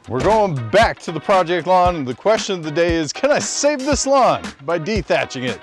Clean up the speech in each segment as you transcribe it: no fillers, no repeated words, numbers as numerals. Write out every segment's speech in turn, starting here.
We're going back to the project lawn, and the question of the day is, can I save this lawn by dethatching it?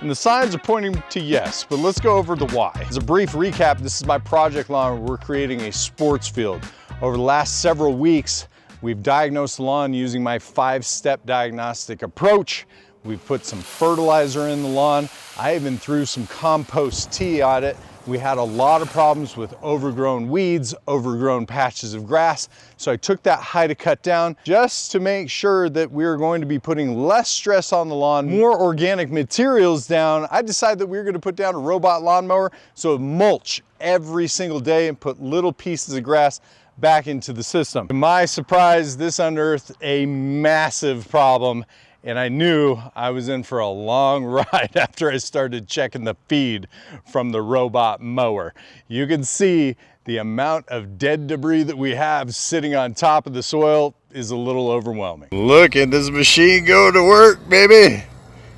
And the signs are pointing to yes, but let's go over the why. As a brief recap, this is my project lawn where we're creating a sports field. Over the last several weeks, we've diagnosed the lawn using my 5-step diagnostic approach. We've put some fertilizer in the lawn. I even threw some compost tea on it. We had a lot of problems with overgrown weeds, overgrown patches of grass. So I took that high to cut down just to make sure that we were going to be putting less stress on the lawn, more organic materials down. I decided that we were going to put down a robot lawnmower, so mulch every single day and put little pieces of grass back into the system. To my surprise, this unearthed a massive problem, and I knew I was in for a long ride after I started checking the feed from the robot mower. You can see the amount of dead debris that we have sitting on top of the soil is a little overwhelming. Look at this machine go to work, baby.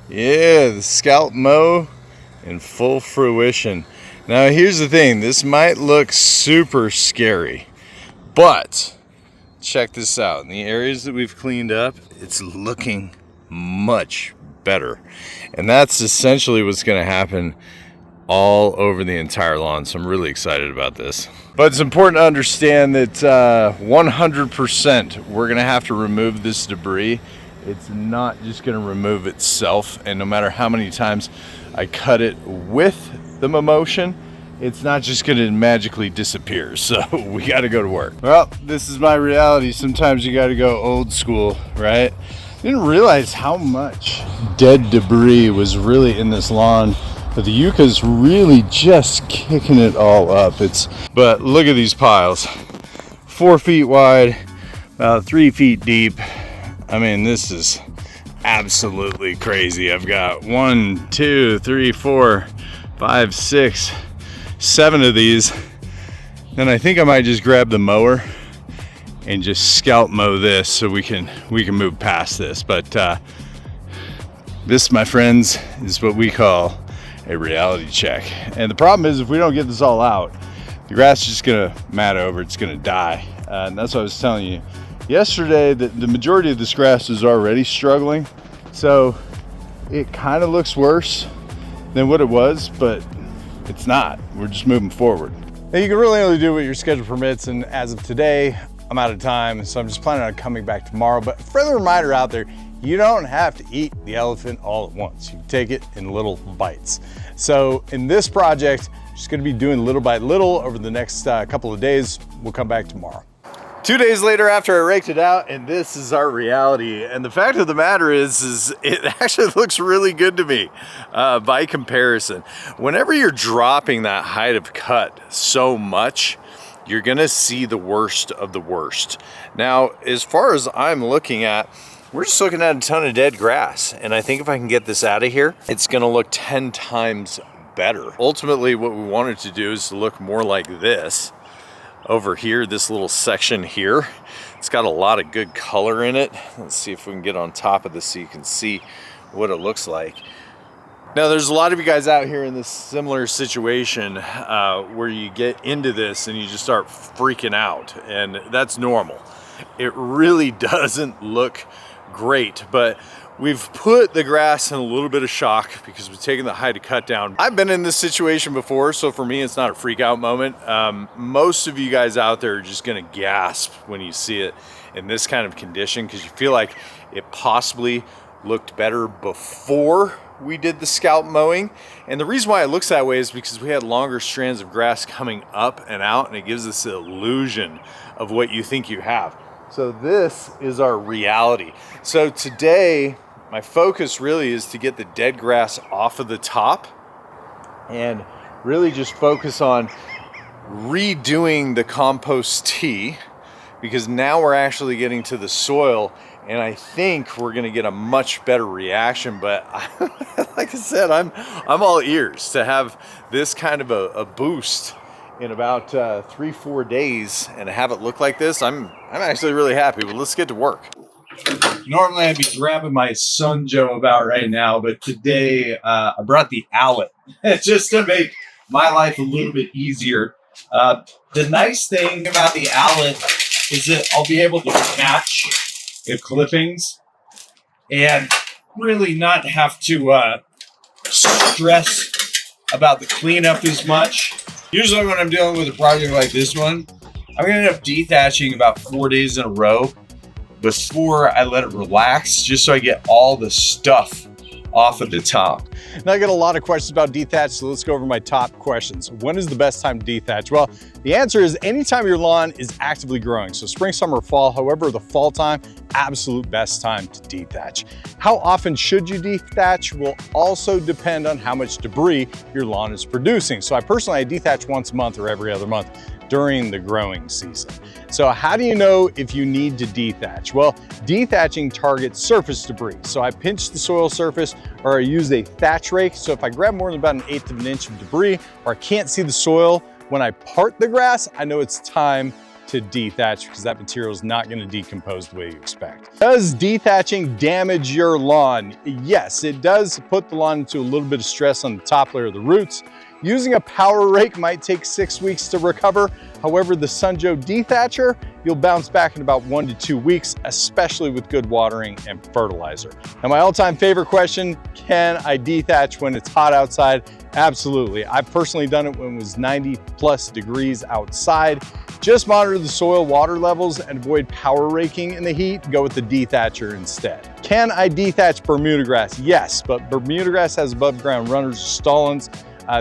Yeah, the scalp mow in full fruition. Now here's the thing, this might look super scary, but check this out. In the areas that we've cleaned up, it's looking much better. And that's essentially what's going to happen all over the entire lawn. So I'm really excited about this. But it's important to understand that 100% we're going to have to remove this debris. It's not just going to remove itself. And no matter how many times I cut it with the motion, it's not just going to magically disappear. So we got to go to work. Well, this is my reality. Sometimes you got to go old school, right? Didn't realize how much dead debris was really in this lawn, but the yucca's really just kicking it all up. But look at these piles, 4 feet wide, about 3 feet deep. I mean, this is absolutely crazy. I've got 1, 2, 3, 4, 5, 6, 7 of these. And I think I might just grab the mower and just scalp mow this so we can move past this. But this, my friends, is what we call a reality check. And the problem is, if we don't get this all out, the grass is just gonna mat over, it's gonna die. And that's what I was telling you yesterday, that the majority of this grass is already struggling. So it kind of looks worse than what it was, but it's not. We're just moving forward. Now, you can really only do what your schedule permits, and as of today, I'm out of time, so I'm just planning on coming back tomorrow. But a friendly reminder out there, you don't have to eat the elephant all at once. You can take it in little bites. So in this project, just gonna be doing little by little over the next couple of days. We'll come back tomorrow. 2 days later after I raked it out, and this is our reality. And the fact of the matter is it actually looks really good to me by comparison. Whenever you're dropping that height of cut so much, you're gonna see the worst of the worst. Now, as far as I'm looking at, we're just looking at a ton of dead grass. And I think if I can get this out of here, it's gonna look 10 times better. Ultimately, what we wanted to do is to look more like this. Over here, this little section here, it's got a lot of good color in it. Let's see if we can get on top of this so you can see what it looks like. Now, there's a lot of you guys out here in this similar situation where you get into this and you just start freaking out, and that's normal. It really doesn't look great, but we've put the grass in a little bit of shock because we've taken the height to cut down. I've been in this situation before, so for me, it's not a freak out moment. Most of you guys out there are just gonna gasp when you see it in this kind of condition, because you feel like it possibly looked better before we did the scalp mowing. And the reason why it looks that way is because we had longer strands of grass coming up and out, and it gives us the illusion of what you think you have. So this is our reality. So today, my focus really is to get the dead grass off of the top and really just focus on redoing the compost tea, because now we're actually getting to the soil, and I think we're gonna get a much better reaction. But like I said, I'm all ears to have this kind of a boost in about 3-4 days and have it look like this. I'm actually really happy, but let's get to work. Normally I'd be grabbing my son Joe about right now, but today I brought the Owlet just to make my life a little bit easier. The nice thing about the Owlet is that I'll be able to detach the clippings and really not have to stress about the cleanup as much. Usually when I'm dealing with a project like this one, I'm gonna end up dethatching about 4 days in a row before I let it relax, just so I get all the stuff off of the top. Now I got a lot of questions about dethatch, so let's go over my top questions. When is the best time to dethatch? Well, the answer is anytime your lawn is actively growing. So spring, summer, fall, however, the fall time, absolute best time to dethatch. How often should you dethatch will also depend on how much debris your lawn is producing. So I dethatch once a month or every other month during the growing season. So how do you know if you need to dethatch? Well, dethatching targets surface debris. So I pinch the soil surface or I use a thatch rake. So if I grab more than about 1/8 of an inch of debris or I can't see the soil when I part the grass, I know it's time to dethatch because that material is not going to decompose the way you expect. Does dethatching damage your lawn? Yes, it does put the lawn into a little bit of stress on the top layer of the roots. Using a power rake might take 6 weeks to recover. However, the Sunjo Dethatcher, you'll bounce back in about 1 to 2 weeks, especially with good watering and fertilizer. Now, my all-time favorite question, can I dethatch when it's hot outside? Absolutely. I've personally done it when it was 90+ degrees outside. Just monitor the soil water levels and avoid power raking in the heat. Go with the Dethatcher instead. Can I dethatch Bermuda grass? Yes, but Bermuda grass has above ground runners or stolons.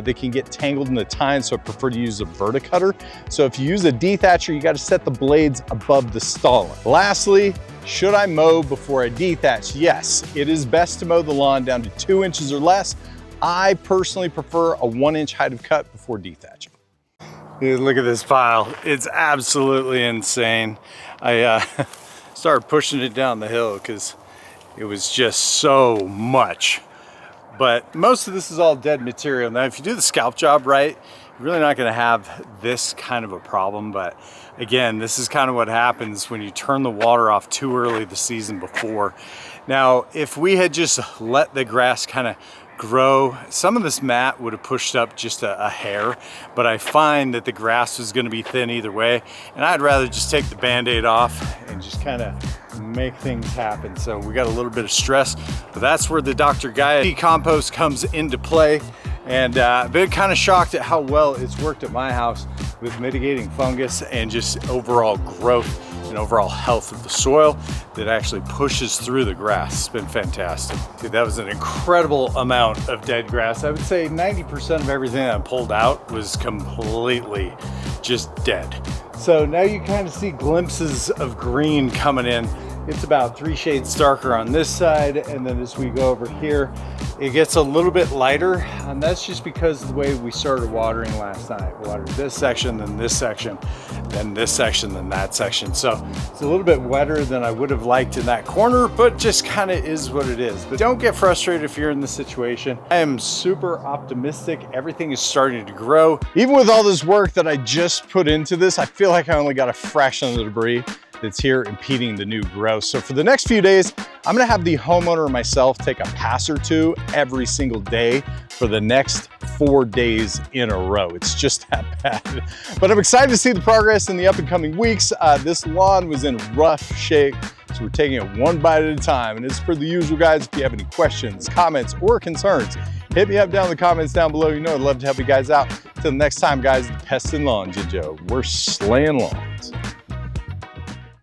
They can get tangled in the tine, so I prefer to use a verticutter. So if you use a dethatcher, you got to set the blades above the stolon. Lastly, should I mow before I dethatch? Yes, it is best to mow the lawn down to 2 inches or less. I personally prefer a 1-inch height of cut before dethatching. Look at this pile. It's absolutely insane. I started pushing it down the hill because it was just so much. But most of this is all dead material. Now, if you do the scalp job right, you're really not gonna have this kind of a problem. But again, this is kind of what happens when you turn the water off too early the season before. Now, if we had just let the grass kind of grow, some of this mat would have pushed up just a hair, but I find that the grass was gonna be thin either way, and I'd rather just take the Band-Aid off and just kind of make things happen. So we got a little bit of stress, but that's where the Dr. Gaia compost comes into play. And I've been kind of shocked at how well it's worked at my house with mitigating fungus and just overall growth and overall health of the soil that actually pushes through the grass. It's been fantastic. Dude, that was an incredible amount of dead grass. I would say 90% of everything I pulled out was completely just dead. So now you kind of see glimpses of green coming in. It's about 3 shades darker on this side, and then as we go over here, it gets a little bit lighter, and that's just because of the way we started watering last night. We watered this section, then this section, then this section, then that section. So it's a little bit wetter than I would have liked in that corner, but just kind of is what it is. But don't get frustrated if you're in this situation. I am super optimistic. Everything is starting to grow. Even with all this work that I just put into this, I feel like I only got a fraction of the debris that's here impeding the new growth. So for the next few days, I'm gonna have the homeowner and myself take a pass or two every single day for the next 4 days in a row. It's just that bad. But I'm excited to see the progress in the up and coming weeks. This lawn was in rough shape, so we're taking it one bite at a time. And as per the usual, guys, if you have any questions, comments, or concerns, hit me up down in the comments down below. You know I'd love to help you guys out. Till next time, guys, the Pest and Lawn Ginja, we're slaying lawns.